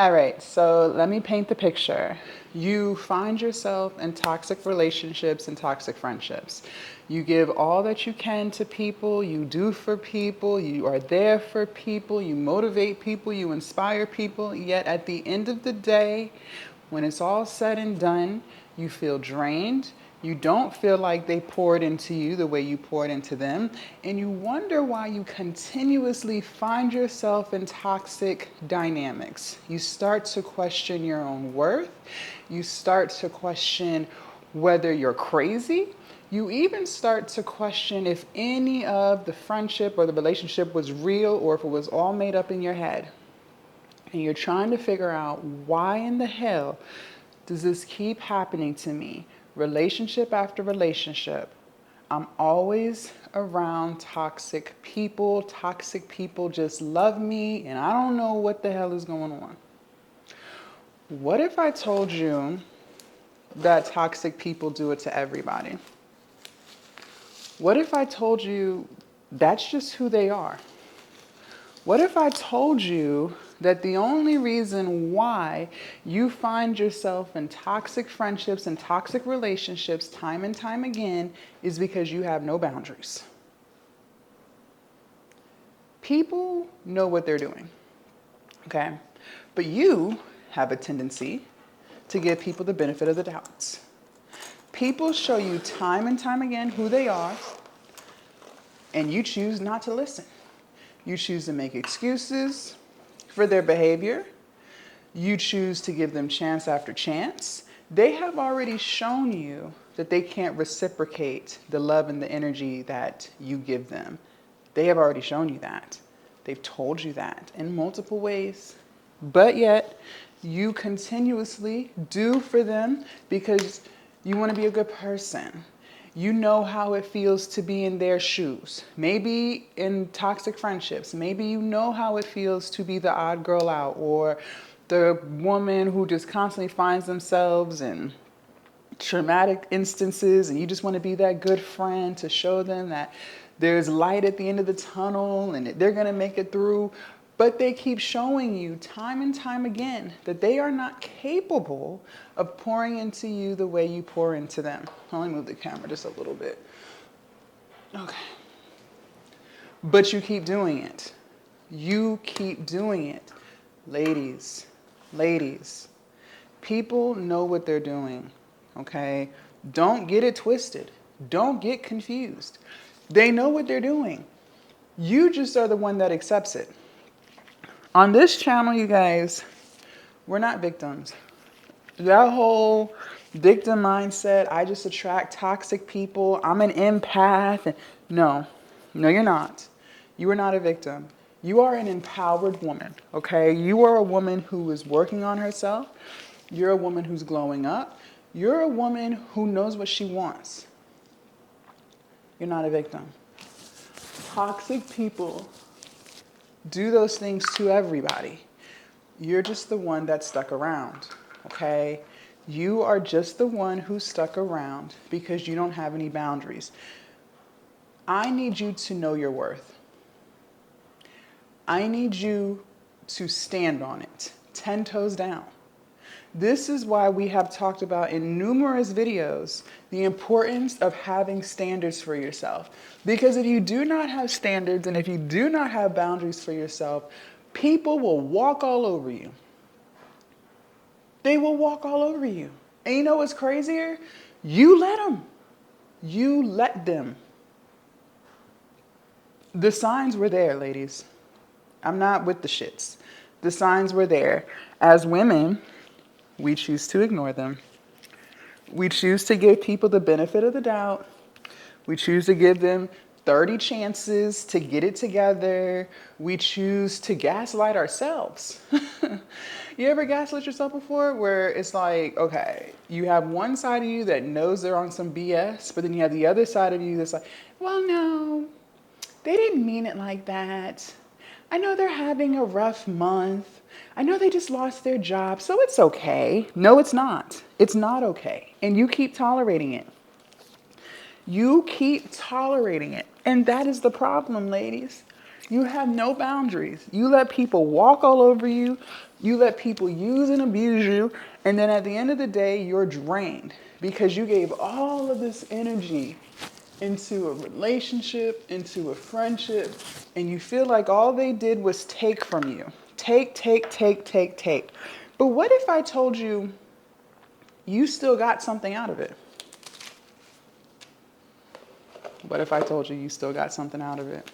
All right, so let me paint the picture. You find yourself in toxic relationships and toxic friendships. You give all that you can to people, you do for people, you are there for people, you motivate people, you inspire people, yet at the end of the day, when it's all said and done, you feel drained. You don't feel like they poured into you the way you poured into them. And you wonder why you continuously find yourself in toxic dynamics. You start to question your own worth. You start to question whether you're crazy. You even start to question if any of the friendship or the relationship was real or if it was all made up in your head. And you're trying to figure out why in the hell does this keep happening to me? Relationship after relationship. I'm always around toxic people. Toxic people just love me, and I don't know what the hell is going on. What if I told you that toxic people do it to everybody? What if I told you that's just who they are? What if I told you that the only reason why you find yourself in toxic friendships and toxic relationships time and time again is because you have no boundaries? People know what they're doing, okay? But you have a tendency to give people the benefit of the doubts. People show you time and time again who they are, and you choose not to listen. You choose to make excuses for their behavior. You choose to give them chance after chance. They have already shown you that they can't reciprocate the love and the energy that you give them. They have already shown you that. They've told you that in multiple ways. But yet, you continuously do for them because you want to be a good person. You know how it feels to be in their shoes. Maybe in toxic friendships, maybe you know how it feels to be the odd girl out or the woman who just constantly finds themselves in traumatic instances, and you just want to be that good friend to show them that there's light at the end of the tunnel and that they're going to make it through. But they keep showing you time and time again that they are not capable of pouring into you the way you pour into them. Let me move the camera just a little bit. Okay. But you keep doing it. You keep doing it. Ladies, people know what they're doing, okay? Don't get it twisted. Don't get confused. They know what they're doing. You just are the one that accepts it. On this channel, you guys, we're not victims. That whole victim mindset, I just attract toxic people, I'm an empath. No, you're not. You are not a victim. You are an empowered woman, okay? You are a woman who is working on herself. You're a woman who's glowing up. You're a woman who knows what she wants. You're not a victim. Toxic people do those things to everybody. You're just the one that stuck around, okay? You are just the one who stuck around because you don't have any boundaries. I need you to know your worth. I need you to stand on it, 10 toes down. This is why we have talked about in numerous videos the importance of having standards for yourself. Because if you do not have standards and if you do not have boundaries for yourself, people will walk all over you. They will walk all over you. And you know what's crazier? You let them. You let them. The signs were there, ladies. I'm not with the shits. The signs were there. As women, we choose to ignore them. We choose to give people the benefit of the doubt. We choose to give them 30 chances to get it together. We choose to gaslight ourselves. You ever gaslit yourself before? Where it's like, okay, you have one side of you that knows they're on some BS, but then you have the other side of you that's like, well, no, they didn't mean it like that. I know they're having a rough month. I know they just lost their job, so it's okay. No, it's not. It's not okay. And you keep tolerating it. You keep tolerating it. And that is the problem, ladies. You have no boundaries. You let people walk all over you. You let people use and abuse you. And then at the end of the day, you're drained because you gave all of this energy into a relationship, into a friendship, and you feel like all they did was take from you. Take, take, take, take, take. But what if I told you you still got something out of it? What if I told you you still got something out of it?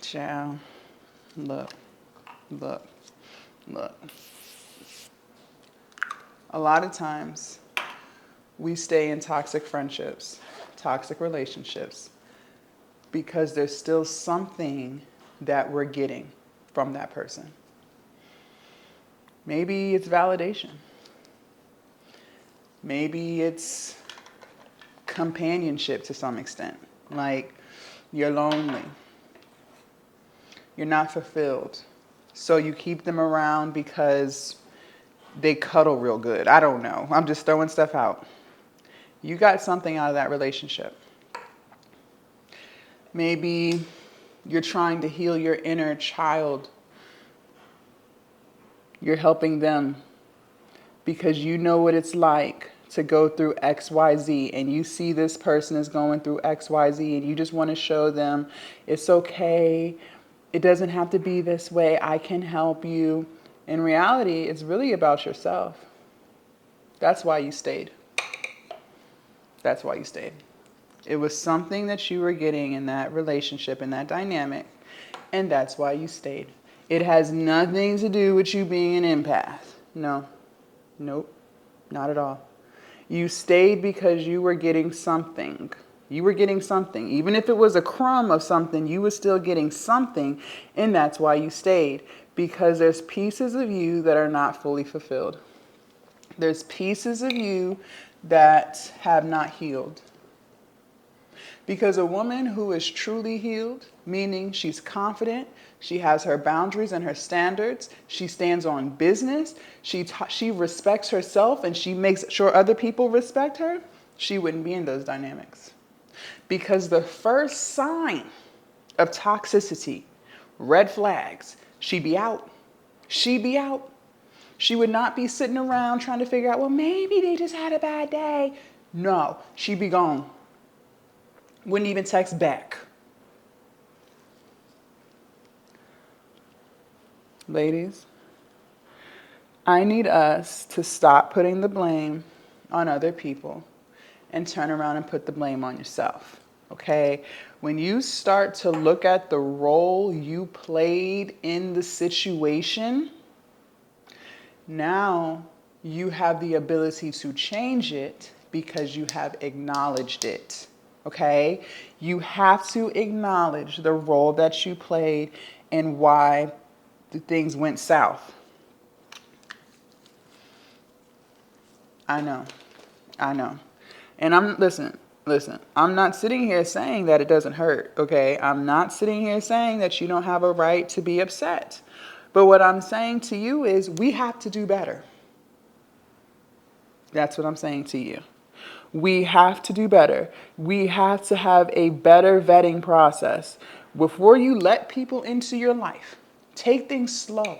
Child, look. A lot of times we stay in toxic friendships, toxic relationships, because there's still something that we're getting from that person. Maybe it's validation. Maybe it's companionship to some extent. Like, you're lonely. You're not fulfilled. So you keep them around because they cuddle real good. I don't know. I'm just throwing stuff out. You got something out of that relationship. Maybe you're trying to heal your inner child. You're helping them because you know what it's like to go through XYZ, and you see this person is going through XYZ, and you just want to show them it's okay. It doesn't have to be this way. I can help you. In reality, it's really about yourself. That's why you stayed. That's why you stayed. It was something that you were getting in that relationship, in that dynamic, and that's why you stayed. It has nothing to do with you being an empath. No. Nope. Not at all. You stayed because you were getting something. You were getting something. Even if it was a crumb of something, you were still getting something, and that's why you stayed. Because there's pieces of you that are not fully fulfilled. There's pieces of you that have not healed. Because a woman who is truly healed, meaning she's confident, she has her boundaries and her standards, she stands on business, she respects herself, and she makes sure other people respect her, she wouldn't be in those dynamics. Because the first sign of toxicity, red flags, she'd be out. She'd be out. She would not be sitting around trying to figure out, well, maybe they just had a bad day. No, she'd be gone. Wouldn't even text back. Ladies, I need us to stop putting the blame on other people and turn around and put the blame on yourself. Okay? When you start to look at the role you played in the situation, now you have the ability to change it because you have acknowledged it. Okay? You have to acknowledge the role that you played and why the things went south. I know. And listen, I'm not sitting here saying that it doesn't hurt, okay? I'm not sitting here saying that you don't have a right to be upset. But what I'm saying to you is we have to do better. That's what I'm saying to you. We have to do better. We have to have a better vetting process. Before you let people into your life, take things slow.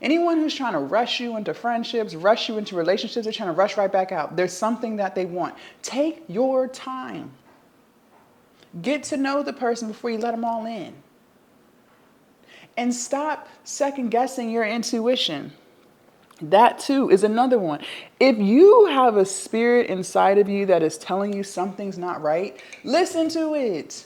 Anyone who's trying to rush you into friendships, rush you into relationships, they're trying to rush right back out. There's something that they want. Take your time. Get to know the person before you let them all in. And stop second guessing your intuition. That too is another one. If you have a spirit inside of you that is telling you something's not right, listen to it.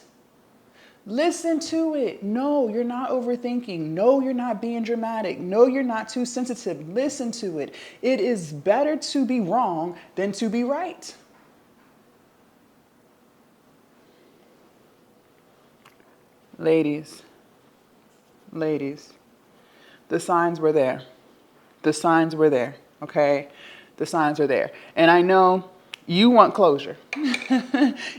Listen to it. No, you're not overthinking. No, you're not being dramatic. No, you're not too sensitive. Listen to it. It is better to be wrong than to be right. Ladies, the signs were there. The signs were there, okay? The signs are there. And I know you want closure.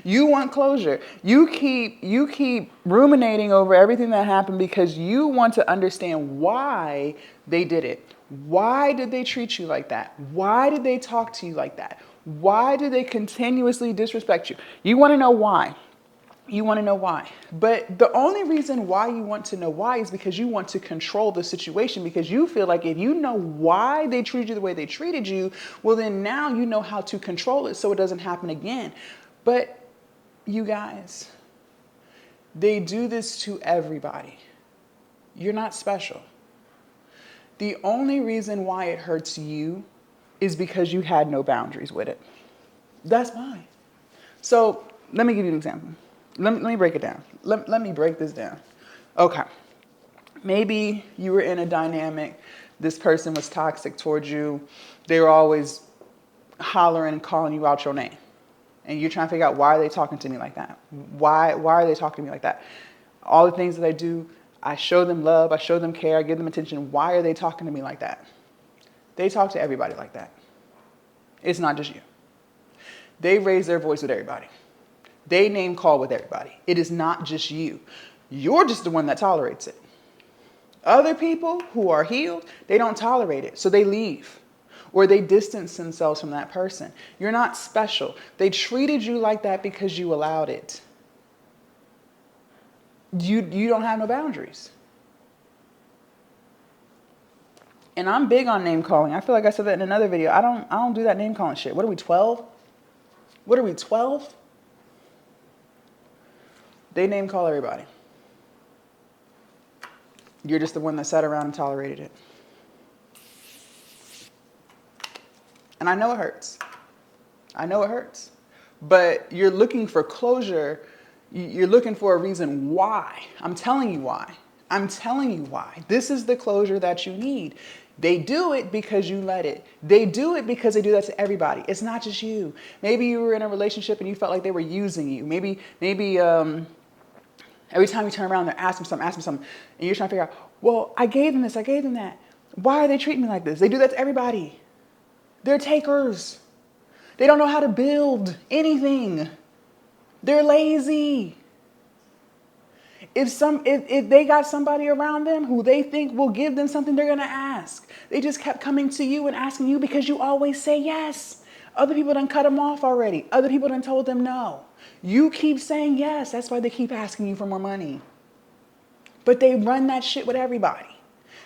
You want closure. You keep ruminating over everything that happened because you want to understand why they did it. Why did they treat you like that? Why did they talk to you like that? Why did they continuously disrespect you? You want to know why. You want to know why. But the only reason why you want to know why is because you want to control the situation, because you feel like if you know why they treated you the way they treated you, well, then now you know how to control it so it doesn't happen again. But you guys, they do this to everybody. You're not special. The only reason why it hurts you is because you had no boundaries with it. That's why. So let me give you an example. Let me break it down. Let me break this down. Okay. Maybe you were in a dynamic. This person was toxic towards you. They were always hollering and calling you out your name. And you're trying to figure out, why are they talking to me like that? Why are they talking to me like that? All the things that I do, I show them love, I show them care, I give them attention. Why are they talking to me like that? They talk to everybody like that. It's not just you. They raise their voice with everybody. They name call with everybody. It is not just you. You're just the one that tolerates it. Other people who are healed, they don't tolerate it. So they leave or they distance themselves from that person. You're not special. They treated you like that because you allowed it. You don't have no boundaries. And I'm big on name calling. I feel like I said that in another video. I don't do that name calling shit. What are we, 12? What are we, 12? They name call everybody. You're just the one that sat around and tolerated it. And I know it hurts. I know it hurts. But you're looking for closure. You're looking for a reason why. I'm telling you why. I'm telling you why. This is the closure that you need. They do it because you let it. They do it because they do that to everybody. It's not just you. Maybe you were in a relationship and you felt like they were using you. Maybe every time you turn around, they're asking something, and you're trying to figure out, well, I gave them this, I gave them that. Why are they treating me like this? They do that to everybody. They're takers. They don't know how to build anything. They're lazy. If they got somebody around them who they think will give them something, they're going to ask. They just kept coming to you and asking you because you always say yes. Other people done cut them off already. Other people done told them no. You keep saying yes. That's why they keep asking you for more money. But they run that shit with everybody.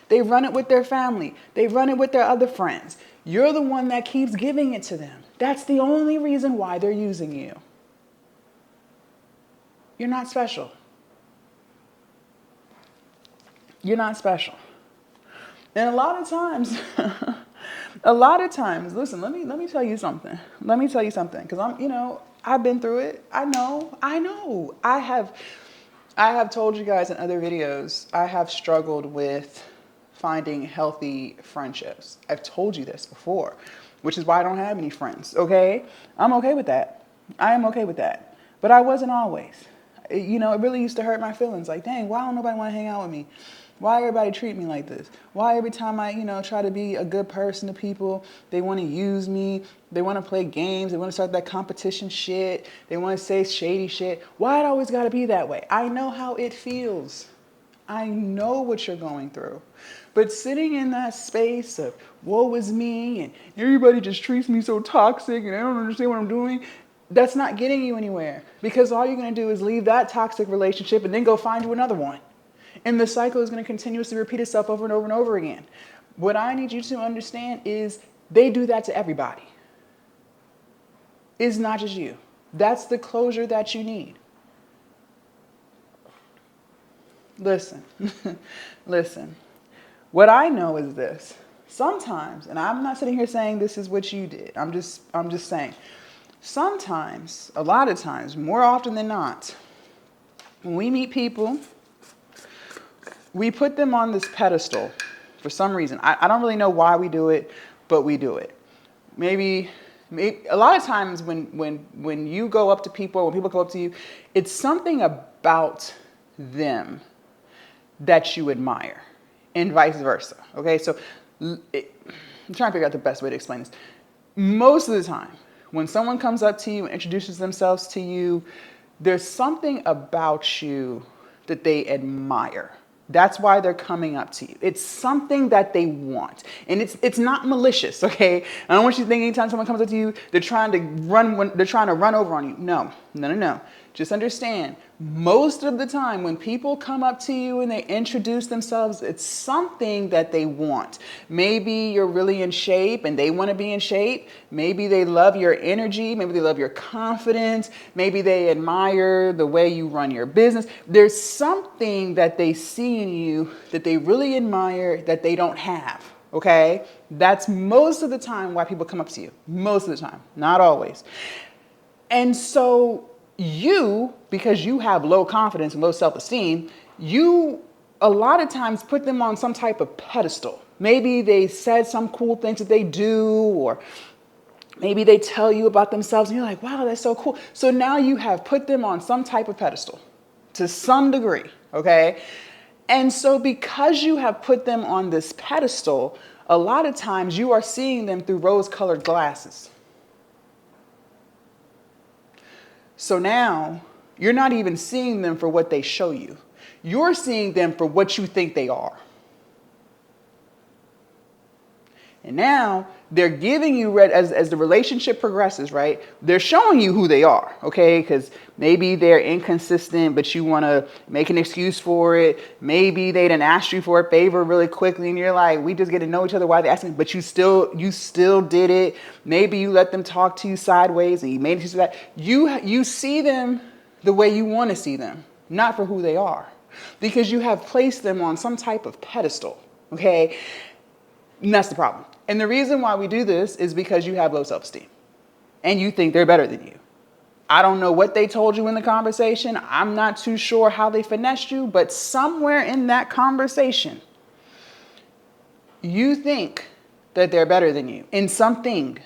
They run it with their family. They run it with their other friends. You're the one that keeps giving it to them. That's the only reason why they're using you. You're not special. You're not special. And a lot of times, listen, let me tell you something. Let me tell you something. Because I've been through it. I know. I have told you guys in other videos, I have struggled with finding healthy friendships. I've told you this before, which is why I don't have any friends, okay? I'm okay with that. I am okay with that. But I wasn't always. It really used to hurt my feelings. Like, dang, why don't nobody want to hang out with me? Why everybody treat me like this? Why every time I, try to be a good person to people, they want to use me. They want to play games. They want to start that competition shit. They want to say shady shit. Why it always got to be that way? I know how it feels. I know what you're going through. But sitting in that space of woe is me and everybody just treats me so toxic and I don't understand what I'm doing, that's not getting you anywhere. Because all you're going to do is leave that toxic relationship and then go find you another one. And the cycle is going to continuously repeat itself over and over and over again. What I need you to understand is they do that to everybody. It's not just you. That's the closure that you need. Listen. What I know is this. Sometimes, and I'm not sitting here saying this is what you did. I'm just saying. Sometimes, a lot of times, more often than not, when we meet people, we put them on this pedestal for some reason. I don't really know why we do it, but we do it. Maybe a lot of times when you go up to people, when people go up to you, it's something about them that you admire and vice versa. Okay, so I'm trying to figure out the best way to explain this. Most of the time, when someone comes up to you and introduces themselves to you, there's something about you that they admire. That's why they're coming up to you. It's something that they want. And it's not malicious, okay? I don't want you to think anytime someone comes up to you, they're trying to run over on you. No. Just understand, most of the time when people come up to you and they introduce themselves, it's something that they want. Maybe you're really in shape and they want to be in shape. Maybe they love your energy. Maybe they love your confidence. Maybe they admire the way you run your business. There's something that they see in you that they really admire that they don't have. Okay? That's most of the time why people come up to you. Most of the time, not always. And so you, because you have low confidence and low self-esteem, you a lot of times put them on some type of pedestal. Maybe they said some cool things that they do, or maybe they tell you about themselves and you're like, wow, that's so cool. So now you have put them on some type of pedestal to some degree, okay? And so because you have put them on this pedestal, a lot of times you are seeing them through rose-colored glasses. So now you're not even seeing them for what they show you. You're seeing them for what you think they are. And now they're giving you, as the relationship progresses, right? They're showing you who they are, okay? Because maybe they're inconsistent, but you want to make an excuse for it. Maybe they didn't ask you for a favor really quickly, and you're like, we just get to know each other while they're asking, but you still did it. Maybe you let them talk to you sideways, and you made it to that. You see them the way you want to see them, not for who they are, because you have placed them on some type of pedestal, okay? And that's the problem. And the reason why we do this is because you have low self-esteem and you think they're better than you. I don't know what they told you in the conversation. I'm not too sure how they finessed you, but somewhere in that conversation, you think that they're better than you in something.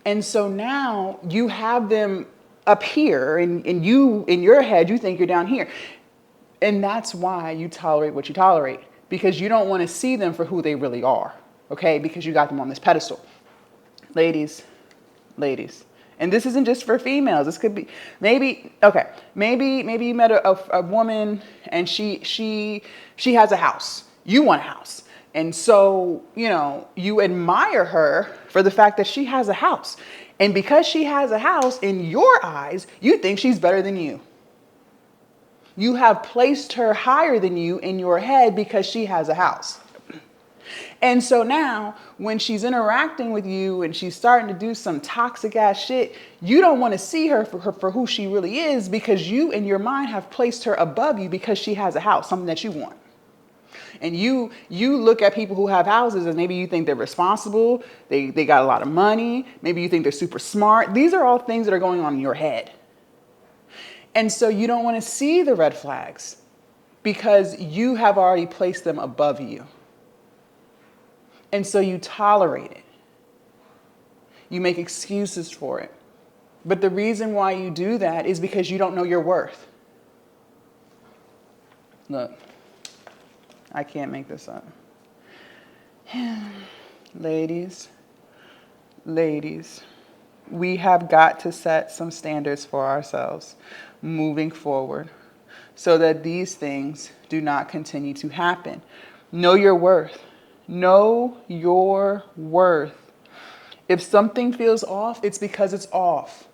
And so now you have them up here and you, in your head, you think you're down here. And that's why you tolerate what you tolerate. Because you don't want to see them for who they really are, okay? Because you got them on this pedestal. Ladies, and this isn't just for females. This could be, maybe you met a woman and she has a house. You want a house. And so, you admire her for the fact that she has a house. And because she has a house, in your eyes, you think she's better than you. You have placed her higher than you in your head because she has a house. And so now when she's interacting with you and she's starting to do some toxic ass shit, you don't want to see her for who she really is, because you in your mind have placed her above you because she has a house, something that you want. And you look at people who have houses and maybe you think they're responsible, they got a lot of money, maybe you think they're super smart. These are all things that are going on in your head. And so you don't want to see the red flags because you have already placed them above you. And so you tolerate it. You make excuses for it. But the reason why you do that is because you don't know your worth. Look, I can't make this up. Ladies, we have got to set some standards for ourselves moving forward so that these things do not continue to happen. Know your worth. Know your worth. If something feels off, it's because it's off.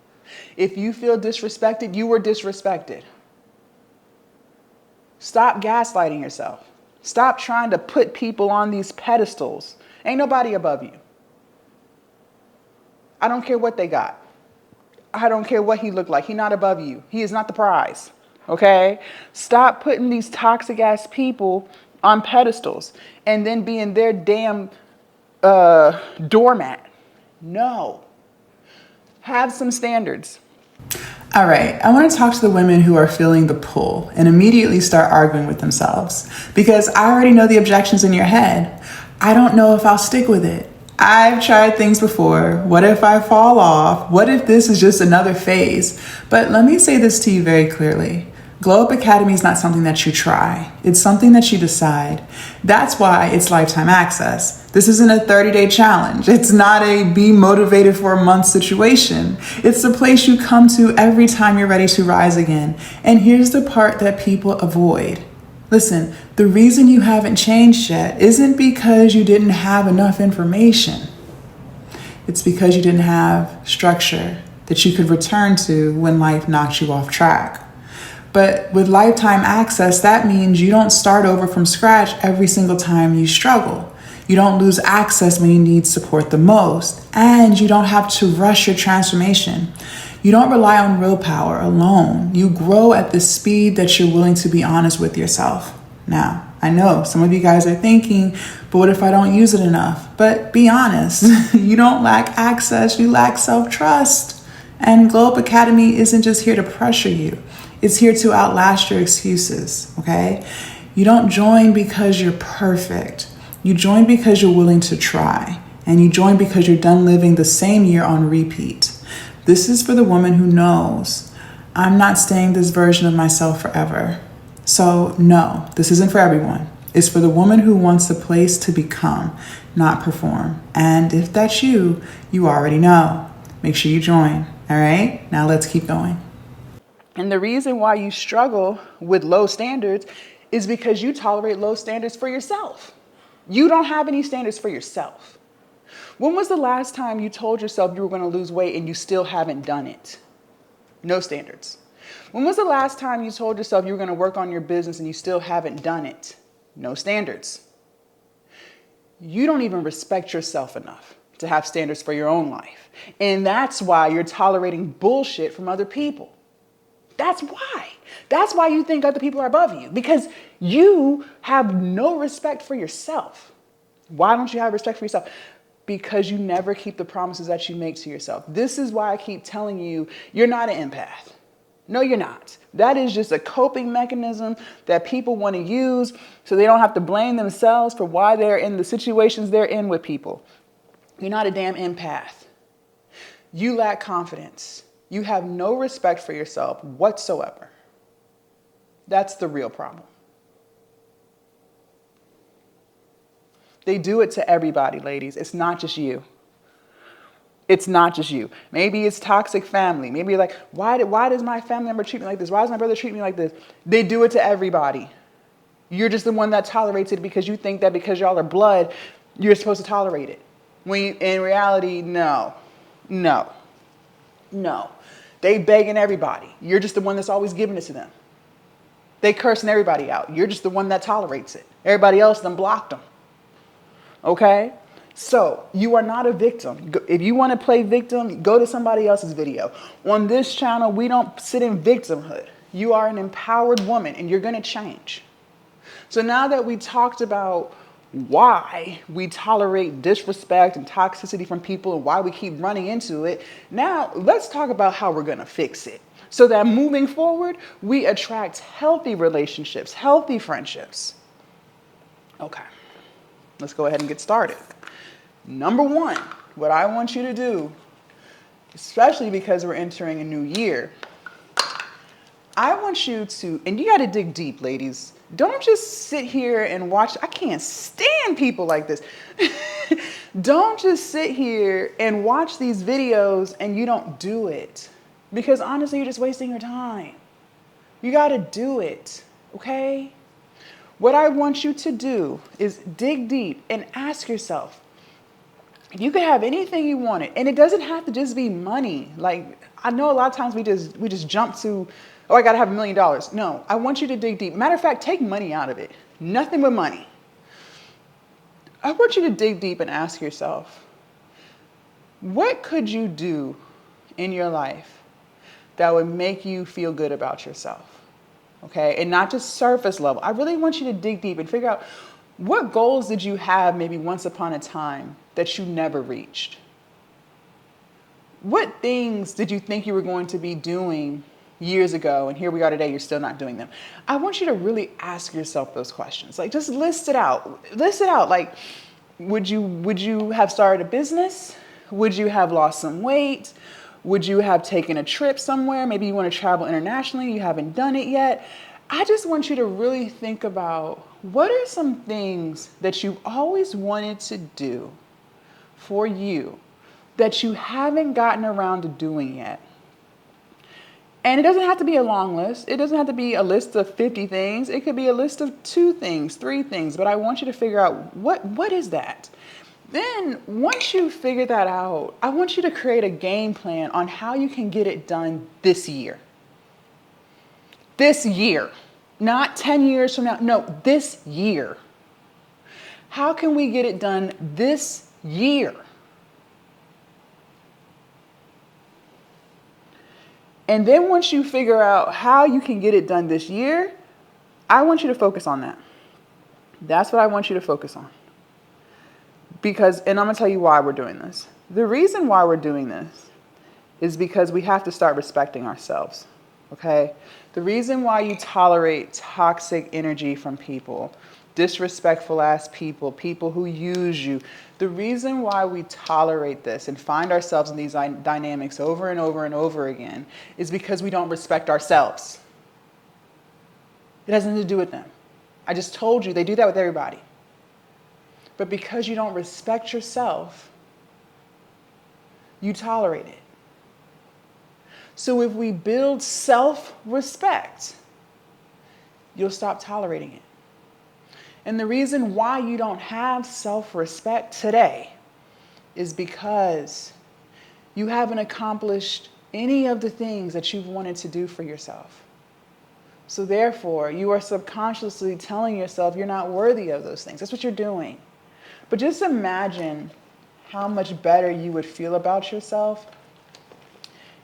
If you feel disrespected, you were disrespected. Stop gaslighting yourself. Stop trying to put people on these pedestals. Ain't nobody above you. I don't care what they got. I don't care what he looked like. He's not above you. He is not the prize. Okay? Stop putting these toxic ass people on pedestals and then being their damn doormat. No. Have some standards. All right, I want to talk to the women who are feeling the pull and immediately start arguing with themselves, because I already know the objections in your head. I don't know if I'll stick with it. I've tried things before. What if I fall off? What if this is just another phase? But let me say this to you very clearly. Glow Up Academy is not something that you try. It's something that you decide. That's why it's lifetime access. This isn't a 30-day challenge. It's not a be motivated for a month situation. It's the place you come to every time you're ready to rise again. And here's the part that people avoid. Listen, the reason you haven't changed yet isn't because you didn't have enough information. It's because you didn't have structure. that you could return to when life knocks you off track. But with lifetime access, that means you don't start over from scratch every single time you struggle. You don't lose access when you need support the most, and you don't have to rush your transformation. You don't rely on willpower alone. You grow at the speed that you're willing to be honest with yourself. Now, I know some of you guys are thinking, but what if I don't use it enough? But be honest, you don't lack access, you lack self-trust. And Globe Academy isn't just here to pressure you. It's here to outlast your excuses, okay? You don't join because you're perfect. You join because you're willing to try. And you join because you're done living the same year on repeat. This is for the woman who knows, I'm not staying this version of myself forever. So no, this isn't for everyone. It's for the woman who wants a place to become, not perform. And if that's you, you already know. Make sure you join, all right? Now let's keep going. And the reason why you struggle with low standards is because you tolerate low standards for yourself. You don't have any standards for yourself. When was the last time you told yourself you were going to lose weight and you still haven't done it? No standards. When was the last time you told yourself you were going to work on your business and you still haven't done it? No standards. You don't even respect yourself enough to have standards for your own life. And that's why you're tolerating bullshit from other people. That's why. That's why you think other people are above you, because you have no respect for yourself. Why don't you have respect for yourself? Because you never keep the promises that you make to yourself. This is why I keep telling you, you're not an empath. No, you're not. That is just a coping mechanism that people want to use so they don't have to blame themselves for why they're in the situations they're in with people. You're not a damn empath. You lack confidence. You have no respect for yourself whatsoever. That's the real problem. They do it to everybody, ladies. It's not just you. It's not just you. Maybe it's toxic family. Maybe you're like, why does my family member treat me like this? Why does my brother treat me like this? They do it to everybody. You're just the one that tolerates it because you think that because y'all are blood, you're supposed to tolerate it. When in reality, no. They begging everybody. You're just the one that's always giving it to them. They cursing everybody out. You're just the one that tolerates it. Everybody else then blocked them. Okay? So you are not a victim. If you want to play victim, go to somebody else's video. On this channel, we don't sit in victimhood. You are an empowered woman and you're going to change. So now that we talked about why we tolerate disrespect and toxicity from people and why we keep running into it, now let's talk about how we're going to fix it so that moving forward, we attract healthy relationships, healthy friendships. Okay, let's go ahead and get started. Number one, what I want you to do, especially because we're entering a new year, I want you to, and you got to dig deep, ladies. Don't just sit here and watch. I can't stand people like this. Don't just sit here and watch these videos and you don't do it. Because honestly, you're just wasting your time. You got to do it, okay? What I want you to do is dig deep and ask yourself, you could have anything you wanted, and it doesn't have to just be money. Like, I know a lot of times we just jump to, oh, I got to have $1 million. No, I want you to dig deep. Matter of fact, take money out of it. Nothing but money. I want you to dig deep and ask yourself, what could you do in your life that would make you feel good about yourself? Okay, and not just surface level. I really want you to dig deep and figure out, what goals did you have maybe once upon a time that you never reached? What things did you think you were going to be doing years ago, and here we are today, you're still not doing them? I want you to really ask yourself those questions. Like, just list it out. List it out. Like, would you have started a business? Would you have lost some weight? Would you have taken a trip somewhere? Maybe you want to travel internationally. You haven't done it yet. I just want you to really think about, what are some things that you've always wanted to do for you that you haven't gotten around to doing yet? And it doesn't have to be a long list. It doesn't have to be a list of 50 things. It could be a list of 2 things, 3 things. But I want you to figure out, what is that? Then once you figure that out, I want you to create a game plan on how you can get it done this year. This year, not 10 years from now. No, this year. How can we get it done this year? And then once you figure out how you can get it done this year, I want you to focus on that. That's what I want you to focus on. Because, and I'm going to tell you why we're doing this. The reason why we're doing this is because we have to start respecting ourselves. Okay? The reason why you tolerate toxic energy from people, disrespectful ass people, people who use you, the reason why we tolerate this and find ourselves in these dynamics over and over and over again is because we don't respect ourselves. It has nothing to do with them. I just told you they do that with everybody. But because you don't respect yourself, you tolerate it. So if we build self-respect, you'll stop tolerating it. And the reason why you don't have self-respect today is because you haven't accomplished any of the things that you've wanted to do for yourself. So therefore, you are subconsciously telling yourself you're not worthy of those things. That's what you're doing. But just imagine how much better you would feel about yourself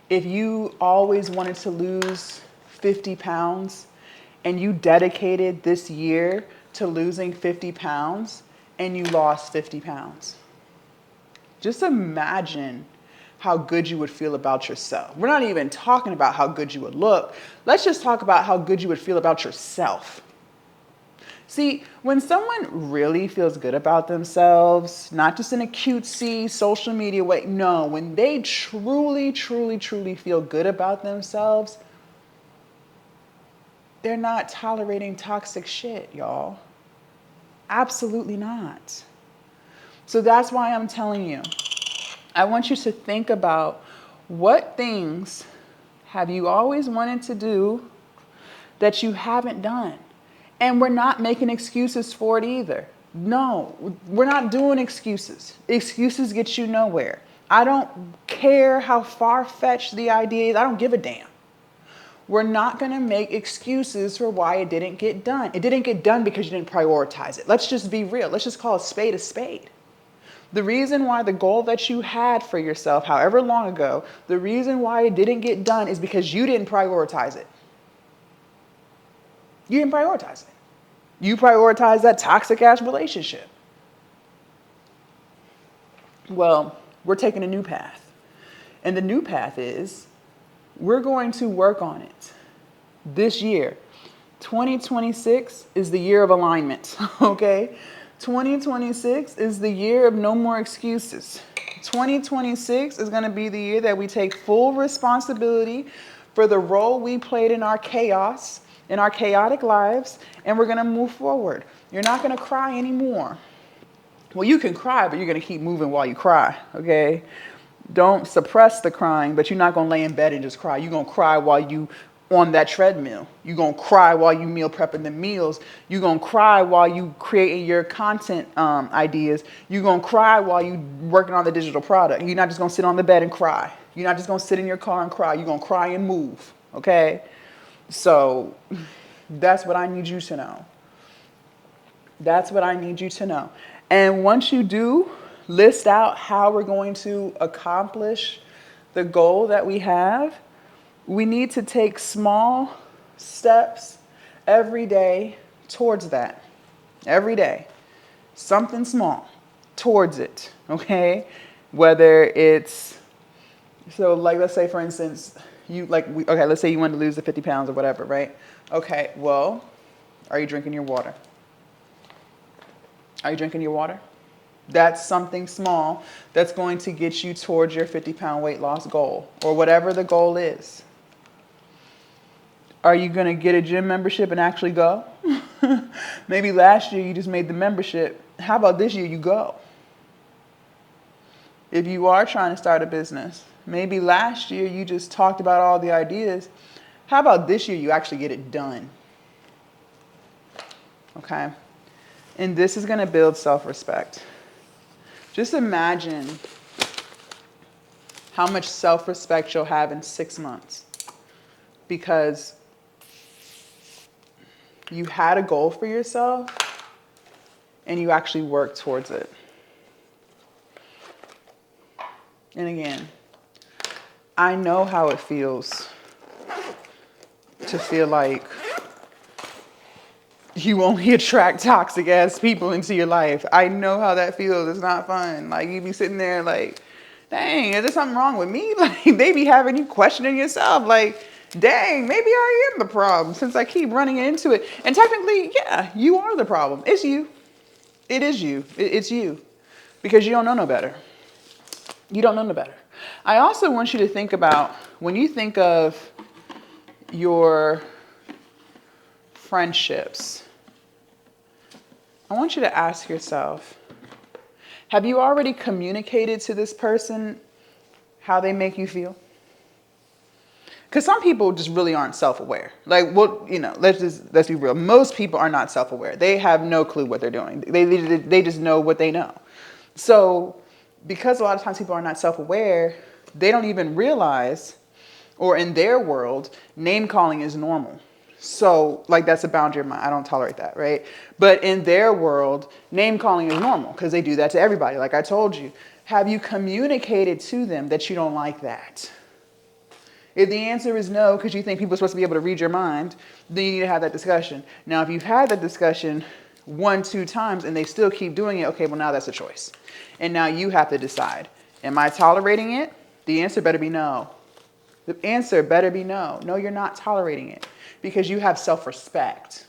if you always wanted to lose 50 pounds and you dedicated this year to losing 50 pounds and you lost 50 pounds. Just imagine how good you would feel about yourself. We're not even talking about how good you would look. Let's just talk about how good you would feel about yourself. See, when someone really feels good about themselves, not just in a cutesy social media way, no, when they truly, truly, truly feel good about themselves, they're not tolerating toxic shit, y'all. Absolutely not. So that's why I'm telling you, I want you to think about what things have you always wanted to do that you haven't done. And we're not making excuses for it either. No, we're not doing excuses. Excuses get you nowhere. I don't care how far-fetched the idea is. I don't give a damn. We're not going to make excuses for why it didn't get done. It didn't get done because you didn't prioritize it. Let's just be real. Let's just call a spade a spade. The reason why the goal that you had for yourself, however long ago, the reason why it didn't get done is because you didn't prioritize it. You didn't prioritize it. You prioritized that toxic ass relationship. Well, we're taking a new path. And the new path is we're going to work on it this year. 2026 is the year of alignment, okay? 2026 is the year of no more excuses. 2026 is going to be the year that we take full responsibility for the role we played in our chaos, in our chaotic lives, and we're going to move forward. You're not going to cry anymore. Well, you can cry, but you're going to keep moving while you cry, okay? Don't suppress the crying, but you're not going to lay in bed and just cry. You're going to cry while you on that treadmill. You're going to cry while you meal prepping the meals. You're going to cry while you creating your content ideas. You're going to cry while you working on the digital product. You're not just going to sit on the bed and cry. You're not just going to sit in your car and cry. You're going to cry and move, okay? So that's what I need you to know. That's what I need you to know. And once you do list out how we're going to accomplish the goal that we have, we need to take small steps every day towards that. Every day. Something small towards it, okay? Whether it's, so like let's say for instance, let's say you want to lose the 50 pounds or whatever, right? Okay, well, are you drinking your water? Are you drinking your water? That's something small that's going to get you towards your 50-pound weight loss goal or whatever the goal is. Are you going to get a gym membership and actually go? Maybe last year you just made the membership. How about this year you go? If you are trying to start a business, maybe last year you just talked about all the ideas. How about this year you actually get it done? Okay? And this is going to build self-respect. Just imagine how much self-respect you'll have in 6 months because you had a goal for yourself and you actually worked towards it. And again, I know how it feels to feel like you only attract toxic ass people into your life. I know how that feels. It's not fun. Like, you be sitting there like, dang, is there something wrong with me? Like, they be having you questioning yourself. Like, dang, maybe I am the problem since I keep running into it. And technically, yeah, you are the problem. It's you. It is you. It's you. Because you don't know no better. You don't know no better. I also want you to think about, when you think of your friendships, I want you to ask yourself, have you already communicated to this person how they make you feel? Because some people just really aren't self-aware. Like, well, let's be real. Most people are not self-aware. They have no clue what they're doing. They just know what they know. So because a lot of times people are not self-aware, they don't even realize, or in their world, name calling is normal. So, like, that's a boundary of mine. I don't tolerate that, right? But in their world, name calling is normal because they do that to everybody, like I told you. Have you communicated to them that you don't like that? If the answer is no, because you think people are supposed to be able to read your mind, then you need to have that discussion. Now, if you've had that discussion 1-2 times and they still keep doing it, okay, well, now that's a choice. And now you have to decide, am I tolerating it? The answer better be no. The answer better be no. No, you're not tolerating it. Because you have self-respect.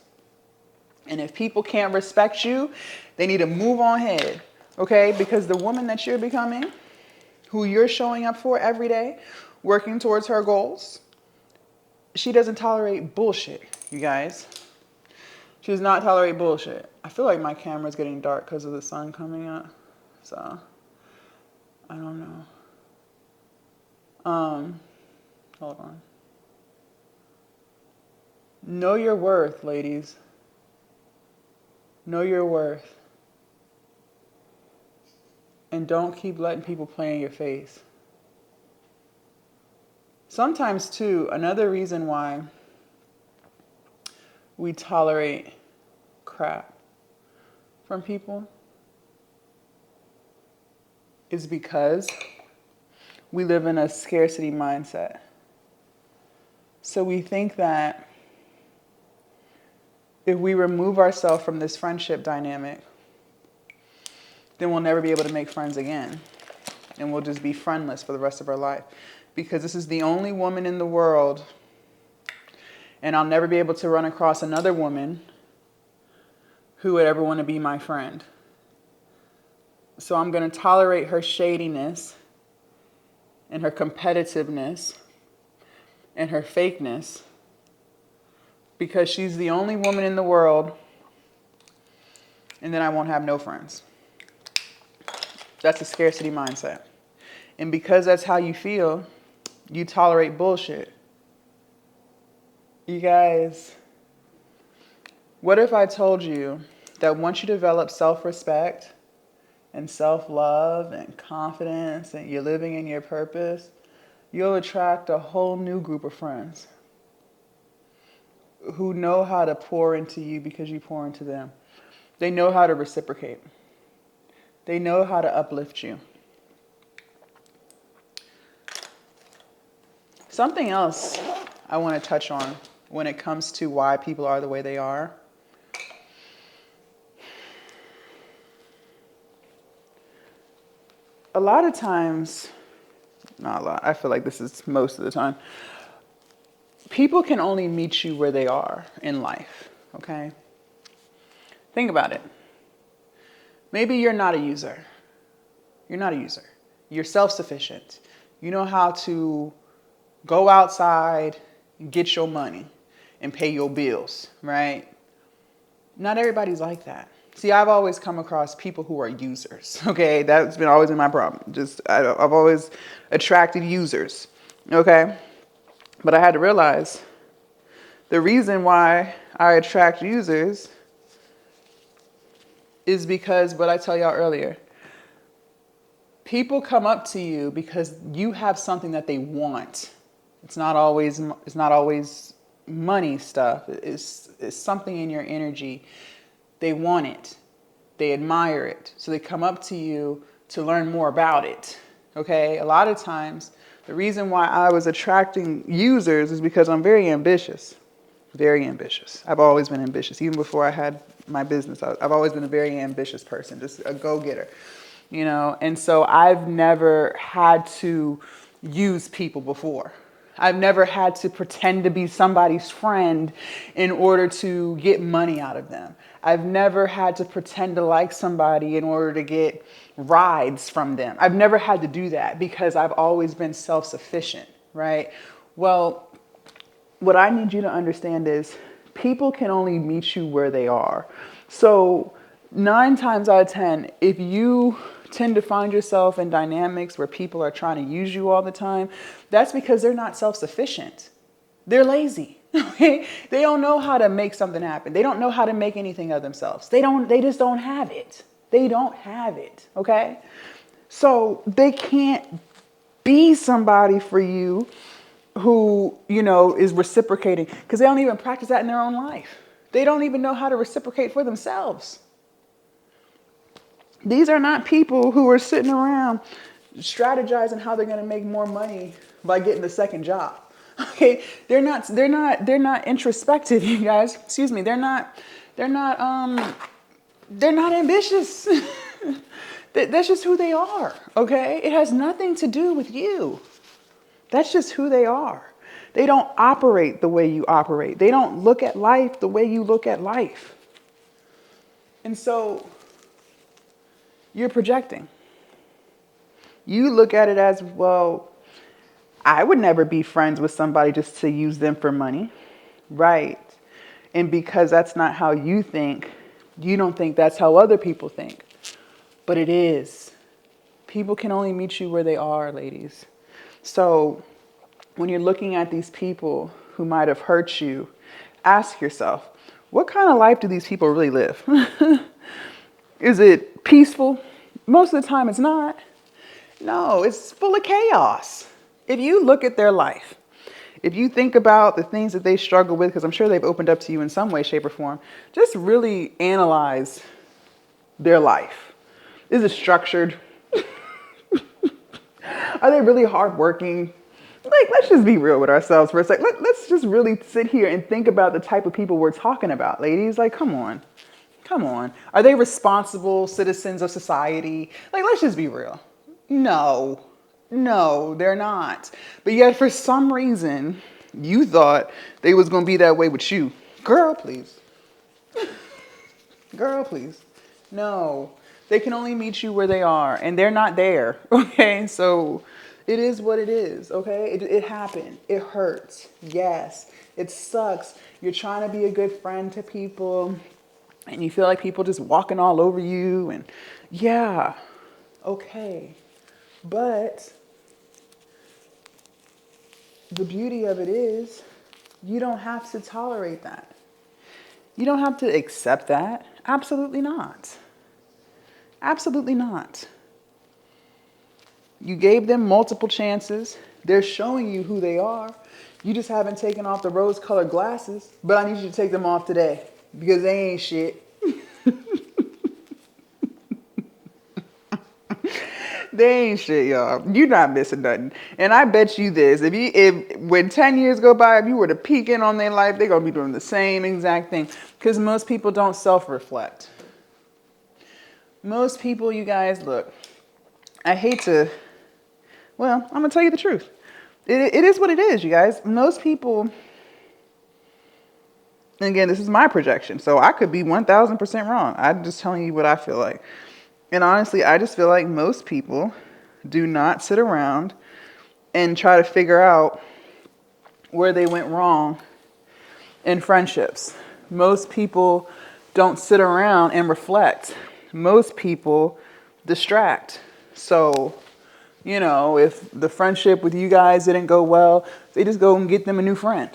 And if people can't respect you, they need to move on ahead, okay? Because the woman that you're becoming, who you're showing up for every day, working towards her goals, she doesn't tolerate bullshit, you guys. She does not tolerate bullshit. I feel like my camera's getting dark because of the sun coming up. So, I don't know. Hold on. Know your worth, ladies. Know your worth. And don't keep letting people play in your face. Sometimes, too, another reason why we tolerate crap from people is because we live in a scarcity mindset. So we think that if we remove ourselves from this friendship dynamic, then we'll never be able to make friends again. And we'll just be friendless for the rest of our life. Because this is the only woman in the world, and I'll never be able to run across another woman who would ever want to be my friend. So I'm going to tolerate her shadiness and her competitiveness and her fakeness, because she's the only woman in the world, and then I won't have no friends. That's a scarcity mindset. And because that's how you feel, you tolerate bullshit. You guys, what if I told you that once you develop self-respect and self-love and confidence and you're living in your purpose, you'll attract a whole new group of friends who know how to pour into you because you pour into them. They know how to reciprocate. They know how to uplift you. Something else I want to touch on when it comes to why people are the way they are. A lot of times, not a lot, I feel like this is most of the time, people can only meet you where they are in life, okay? Think about it. Maybe you're not a user. You're not a user. You're self-sufficient. You know how to go outside and get your money and pay your bills, right? Not everybody's like that. See, I've always come across people who are users, okay? That's always been my problem. I've always attracted users, okay? But I had to realize the reason why I attract users is because what I tell y'all earlier, People come up to you because you have something that they want. It's not always money stuff. It's something in your energy. They want it. They admire it. So they come up to you to learn more about it. Okay? A lot of times, the reason why I was attracting users is because I'm very ambitious. Very ambitious. I've always been ambitious. Even before I had my business, I've always been a very ambitious person, just a go-getter. You know, and so I've never had to use people before. I've never had to pretend to be somebody's friend in order to get money out of them. I've never had to pretend to like somebody in order to get rides from them. I've never had to do that because I've always been self-sufficient, right? Well, what I need you to understand is people can only meet you where they are. So 9 times out of 10, if you tend to find yourself in dynamics where people are trying to use you all the time, that's because they're not self-sufficient. They're lazy. Okay? They don't know how to make something happen. They don't know how to make anything of themselves. They just don't have it. They don't have it. Okay? So they can't be somebody for you who, you know, is reciprocating because they don't even practice that in their own life. They don't even know how to reciprocate for themselves. These are not people who are sitting around strategizing how they're going to make more money by getting a second job. Okay, they're not introspective, you guys. Excuse me. They're not ambitious. That's just who they are. Okay, it has nothing to do with you. That's just who they are. They don't operate the way you operate. They don't look at life the way you look at life. And so you're projecting. You look at it as, well, I would never be friends with somebody just to use them for money. Right. And because that's not how you think, you don't think that's how other people think. But it is. People can only meet you where they are, ladies. So when you're looking at these people who might have hurt you, ask yourself, what kind of life do these people really live? Is it peaceful? Most of the time it's not. No, it's full of chaos. If you look at their life, if you think about the things that they struggle with, because I'm sure they've opened up to you in some way, shape, or form, just really analyze their life. Is it structured? Are they really hardworking? Like, let's just be real with ourselves for a sec. Let's just really sit here and think about the type of people we're talking about, ladies. Like, come on. Come on. Are they responsible citizens of society? Like, let's just be real. No, they're not. But yet, for some reason, you thought they was going to be that way with you. Girl, please. Girl, please. No. They can only meet you where they are, and they're not there, okay? So it is what it is, okay? It happened. It hurts. Yes. It sucks. You're trying to be a good friend to people, and you feel like people just walking all over you, and yeah, okay. But the beauty of it is you don't have to tolerate that. You don't have to accept that. Absolutely not. Absolutely not. You gave them multiple chances. They're showing you who they are. You just haven't taken off the rose-colored glasses, but I need you to take them off today because they ain't shit. They ain't shit, y'all. You're not missing nothing. And I bet you this, if when 10 years go by, if you were to peek in on their life, they're going to be doing the same exact thing because most people don't self-reflect. Most people, you guys, look, I hate to, well, I'm going to tell you the truth. It is what it is, you guys. Most people, and again, this is my projection, so I could be 1,000% wrong. I'm just telling you what I feel like. And honestly, I just feel like most people do not sit around and try to figure out where they went wrong in friendships. Most people don't sit around and reflect. Most people distract. So, you know, if the friendship with you guys didn't go well, they just go and get them a new friend.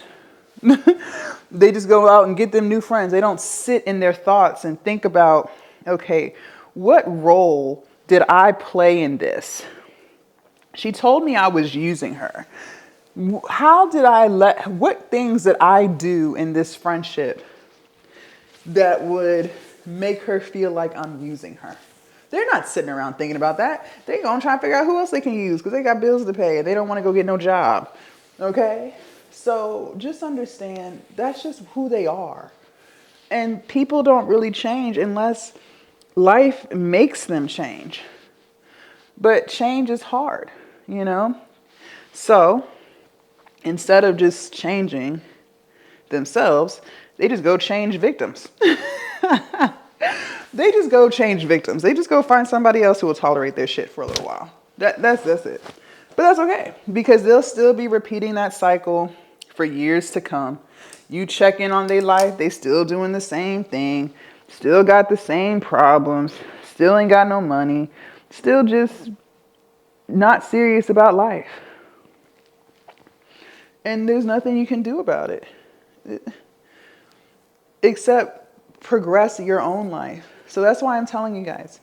They just go out and get them new friends. They don't sit in their thoughts and think about, okay, what role did I play in this? She told me I was using her. What things did I do in this friendship that would make her feel like I'm using her? They're not sitting around thinking about that. They're going to try to figure out who else they can use because they got bills to pay and they don't want to go get no job. Okay? So just understand that's just who they are. And people don't really change unless life makes them change. But change is hard, you know? So instead of just changing themselves, they just go change victims. They just go change victims. They just go find somebody else who will tolerate their shit for a little while. That's it. But that's okay, because they'll still be repeating that cycle for years to come. You check in on their life, they still doing the same thing, still got the same problems, still ain't got no money, still just not serious about life. And there's nothing you can do about it except progress your own life. So that's why I'm telling you guys.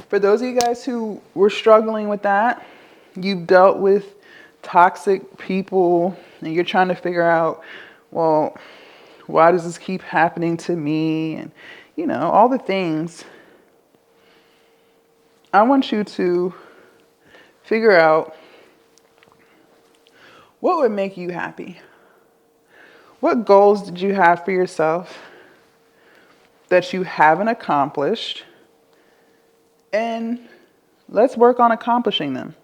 For those of you guys who were struggling with that, you've dealt with toxic people and you're trying to figure out, well, why does this keep happening to me? And, you know, all the things. I want you to figure out what would make you happy. What goals did you have for yourself that you haven't accomplished? And let's work on accomplishing them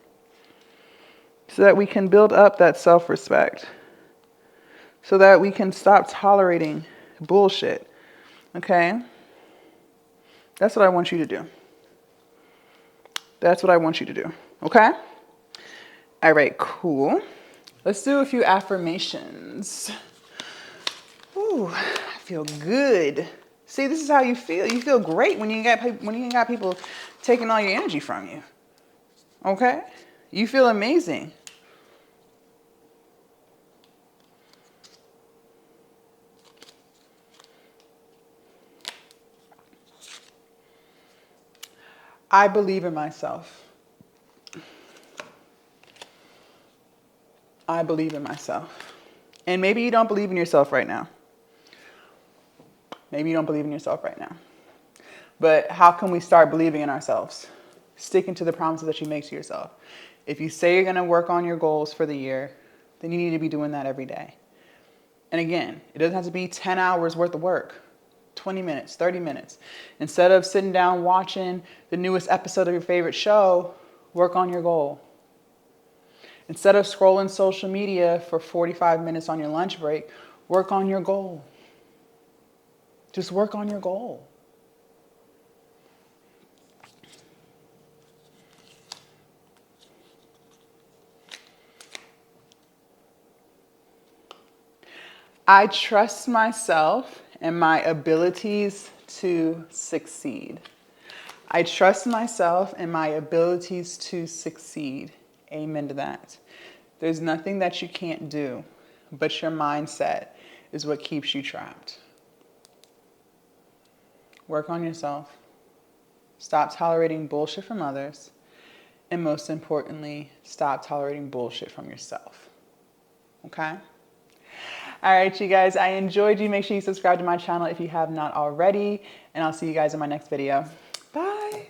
so that we can build up that self-respect, so that we can stop tolerating bullshit. Okay? That's what I want you to do. That's what I want you to do. Okay? All right, cool. Let's do a few affirmations. Ooh, I feel good. See, this is how you feel. You feel great when you ain't got people taking all your energy from you. Okay? You feel amazing. I believe in myself. I believe in myself. And maybe you don't believe in yourself right now. Maybe you don't believe in yourself right now. But how can we start believing in ourselves? Sticking to the promises that you make to yourself. If you say you're going to work on your goals for the year, then you need to be doing that every day. And again, it doesn't have to be 10 hours worth of work. 20 minutes, 30 minutes. Instead of sitting down watching the newest episode of your favorite show, work on your goal. Instead of scrolling social media for 45 minutes on your lunch break, work on your goal. Just work on your goal. I trust myself and my abilities to succeed. I trust myself and my abilities to succeed. Amen to that. There's nothing that you can't do, but your mindset is what keeps you trapped. Work on yourself. Stop tolerating bullshit from others. And most importantly, stop tolerating bullshit from yourself. Okay? All right, you guys, I enjoyed you. Make sure you subscribe to my channel if you have not already. And I'll see you guys in my next video. Bye.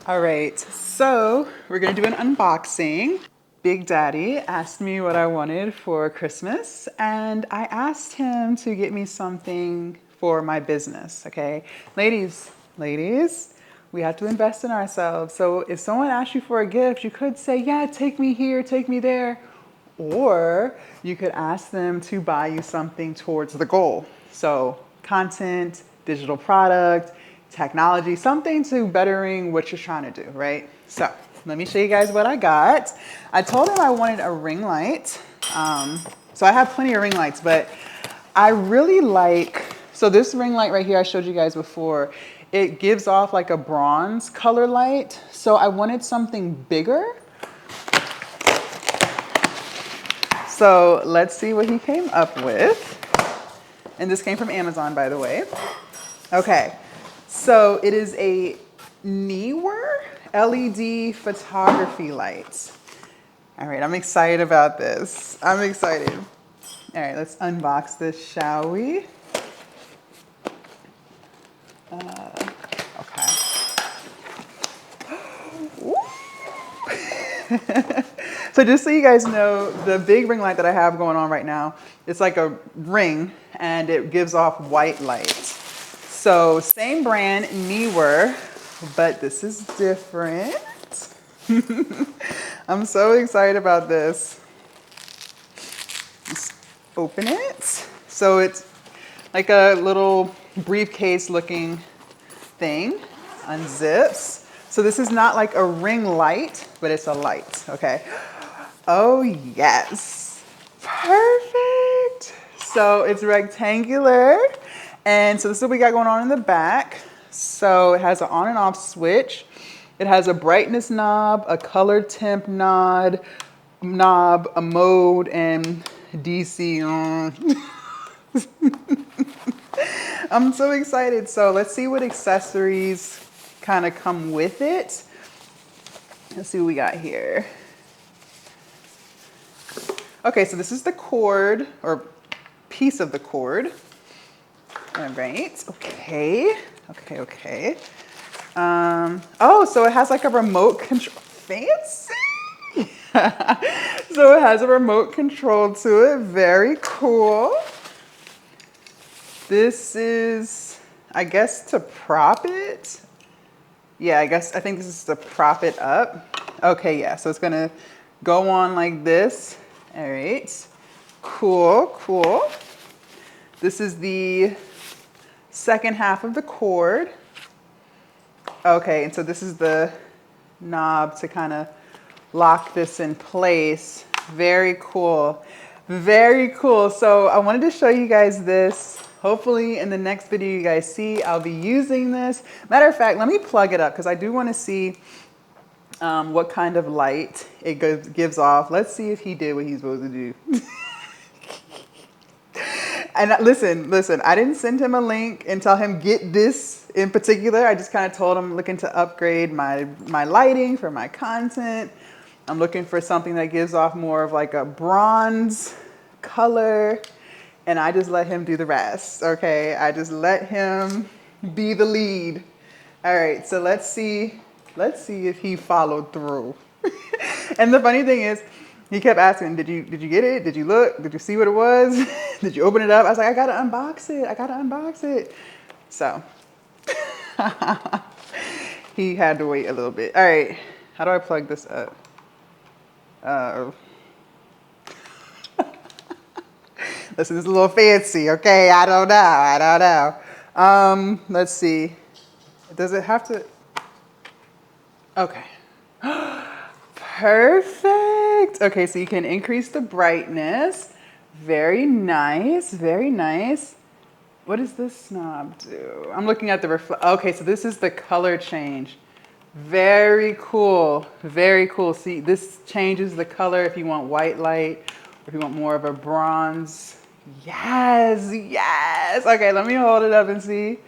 All right, so we're going to do an unboxing. Big Daddy asked me what I wanted for Christmas, and I asked him to get me something for my business, okay? Ladies, we have to invest in ourselves. So if someone asks you for a gift, you could say, yeah, take me here, take me there. Or you could ask them to buy you something towards the goal. So content, digital product, technology, something to bettering what you're trying to do, right? So let me show you guys what I got. I told him I wanted a ring light. So I have plenty of ring lights, but I really like, so this ring light right here I showed you guys before, it gives off like a bronze color light. So I wanted something bigger. So let's see what he came up with. And this came from Amazon, by the way. Okay, so it is a Neewer, LED photography light. All right, I'm excited about this. I'm excited. All right, let's unbox this, shall we? Okay. So just so you guys know, the big ring light that I have going on right now, it's like a ring and it gives off white light. So same brand, Newer, but this is different. I'm so excited about this. Let's open it. So it's like a little briefcase looking thing, unzips. So this is not like a ring light, but it's a light, okay? Oh yes, perfect. So it's rectangular. And so this is what we got going on in the back. So it has an on and off switch. It has a brightness knob, a color temp knob, a mode, and DC on. I'm so excited. So let's see what accessories kind of come with it. Let's see what we got here. Okay, so this is the cord, or piece of the cord. All right, okay. Oh, so it has like a remote control, fancy. So it has a remote control to it, very cool. This is, I guess, to prop it. Yeah, I think this is to prop it up. Okay, yeah, so it's gonna go on like this. All right, cool. This is the second half of the cord. Okay, and so this is the knob to kind of lock this in place. Very cool. So I wanted to show you guys this. Hopefully in the next video you guys see, I'll be using this. Matter of fact, let me plug it up because I do want to see what kind of light it gives off. Let's see if he did what he's supposed to do. And listen, I didn't send him a link and tell him get this in particular. I just kind of told him looking to upgrade my lighting for my content. I'm looking for something that gives off more of like a bronze color, and I just let him do the rest, okay? I just let him be the lead. All right, so let's see if he followed through. And the funny thing is, he kept asking, did you get it? Did you look? Did you see what it was? Did you open it up? I was like, I gotta unbox it. So he had to wait a little bit. All right, how do I plug this up? Listen, it's a little fancy, okay? I don't know. Let's see. Does it have to? Okay. Perfect. Okay, so you can increase the brightness. Very nice. What does this knob do? I'm looking at the okay, so this is the color change. Very cool. See, this changes the color if you want white light, or if you want more of a bronze. Yes. Okay, let me hold it up and see.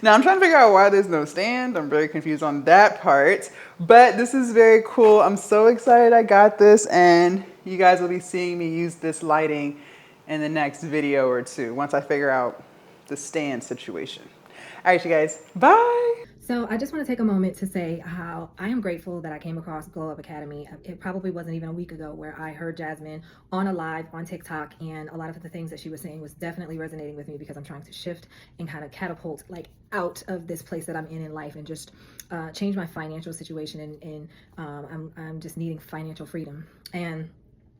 Now I'm trying to figure out why there's no stand. I'm very confused on that part, but this is very cool. I'm so excited I got this, and you guys will be seeing me use this lighting in the next video or two once I figure out the stand situation. All right, you guys, bye. So I just want to take a moment to say how I am grateful that I came across Glow Up Academy. It probably wasn't even a week ago where I heard Jasmine on a live on TikTok, and a lot of the things that she was saying was definitely resonating with me because I'm trying to shift and kind of catapult like out of this place that I'm in life and just change my financial situation, and I'm just needing financial freedom. And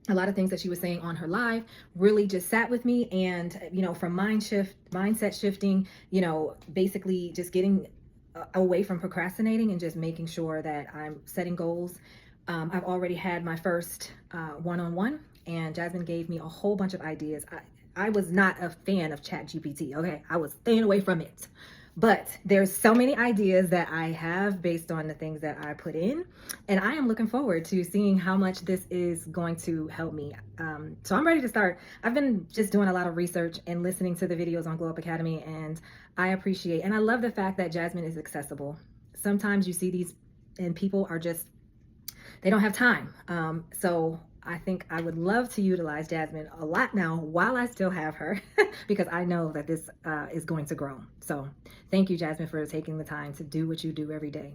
a lot of things that she was saying on her live really just sat with me, and from mindset shifting, basically just getting away from procrastinating and just making sure that I'm setting goals. I've already had my first one-on-one, and Jasmine gave me a whole bunch of ideas. I was not a fan of ChatGPT, okay? I was staying away from it. But there's so many ideas that I have based on the things that I put in, and I am looking forward to seeing how much this is going to help me. So I'm ready to start. I've been just doing a lot of research and listening to the videos on Glow Up Academy, and I appreciate and I love the fact that Jasmine is accessible. Sometimes you see these and people are just, they don't have time. So I think I would love to utilize Jasmine a lot now while I still have her because I know that this is going to grow. So thank you, Jasmine, for taking the time to do what you do every day.